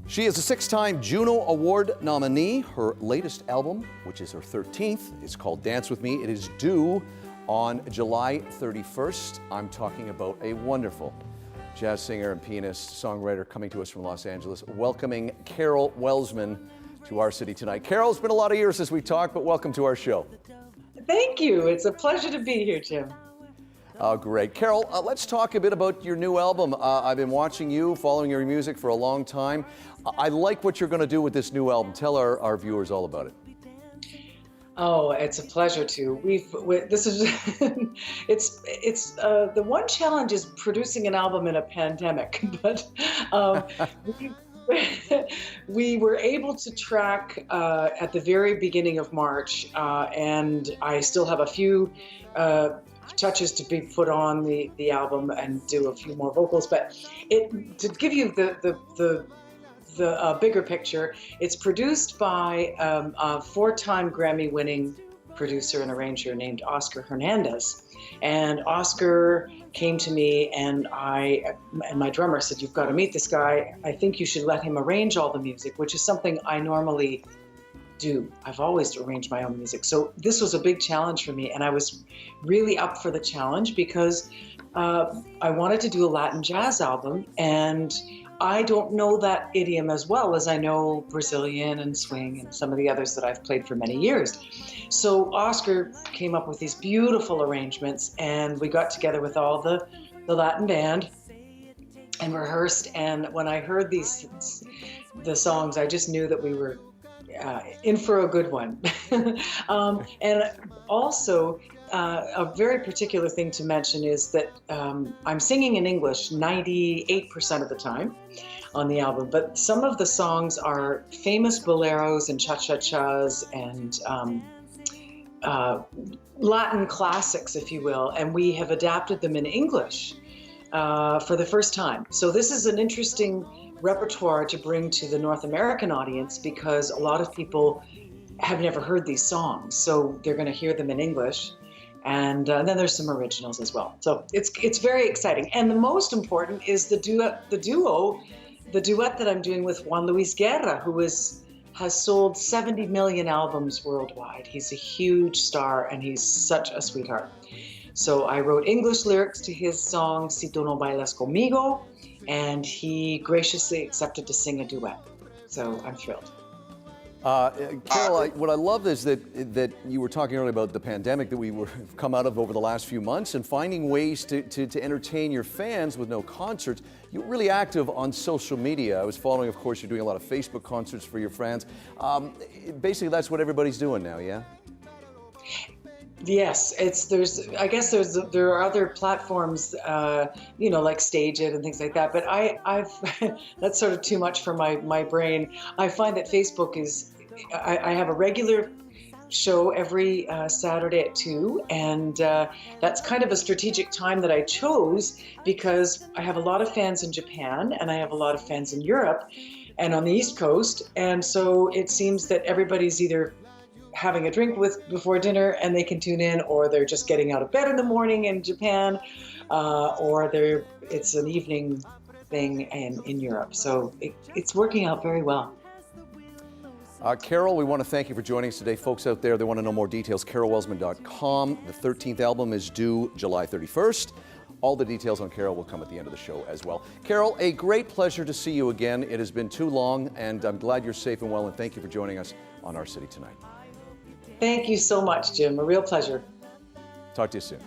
She is a six-time Juno Award nominee. Her latest album, which is her 13th, is called Dance With Me. It is due on July 31st. I'm talking about a wonderful jazz singer and pianist, songwriter coming to us from Los Angeles, welcoming Carol Welsman to our city tonight. Carol, it's been a lot of years since we talked, but welcome to our show. Thank you. It's a pleasure to be here, Jim. Oh, great. Carol, let's talk a bit about your new album. I've been watching you, following your music for a long time. I like what you're going to do with this new album. Tell our viewers all about it. Oh, it's a pleasure to. This is the one challenge is producing an album in a pandemic, but we were able to track at the very beginning of March, and I still have a few touches to be put on the album and do a few more vocals. But to give you the bigger picture, it's produced by a four-time Grammy-winning producer and arranger named Oscar Hernandez. And Oscar came to me, and my drummer said, "You've got to meet this guy. I think you should let him arrange all the music," which is something I normally do. I've always arranged my own music. So this was a big challenge for me, and I was really up for the challenge because I wanted to do a Latin jazz album, and I don't know that idiom as well as I know Brazilian and swing and some of the others that I've played for many years. So Oscar came up with these beautiful arrangements, and we got together with all the Latin band and rehearsed. And when I heard the songs, I just knew that we were in for a good one. And also, a very particular thing to mention is that I'm singing in English 98% of the time on the album, but some of the songs are famous boleros and cha-cha-chas and Latin classics, if you will, and we have adapted them in English for the first time. So this is an interesting repertoire to bring to the North American audience because a lot of people have never heard these songs, so they're going to hear them in English. And then there's some originals as well. So it's very exciting. And the most important is the duet that I'm doing with Juan Luis Guerra, who has sold 70 million albums worldwide. He's a huge star, and he's such a sweetheart. So I wrote English lyrics to his song Si Tu No Bailas Conmigo, and he graciously accepted to sing a duet. So I'm thrilled. Carol, what I love is that you were talking earlier about the pandemic that we've come out of over the last few months, and finding ways to entertain your fans with no concerts. You're really active on social media. I was following, of course, you're doing a lot of Facebook concerts for your fans. Basically, that's what everybody's doing now, yeah? Yes, there are other platforms, like Stage It and things like that. But I've that's sort of too much for my brain. I find that Facebook is. I have a regular show every Saturday at 2, and that's kind of a strategic time that I chose because I have a lot of fans in Japan and I have a lot of fans in Europe and on the East Coast, and so it seems that everybody's either having a drink before dinner and they can tune in, or they're just getting out of bed in the morning in Japan, or it's an evening thing in Europe. So it's working out very well. Carol, we want to thank you for joining us today. Folks out there, they want to know more details, carolwelsman.com. The 13th album is due July 31st. All the details on Carol will come at the end of the show as well. Carol, a great pleasure to see you again. It has been too long, and I'm glad you're safe and well, and thank you for joining us on Our City Tonight. Thank you so much, Jim. A real pleasure. Talk to you soon.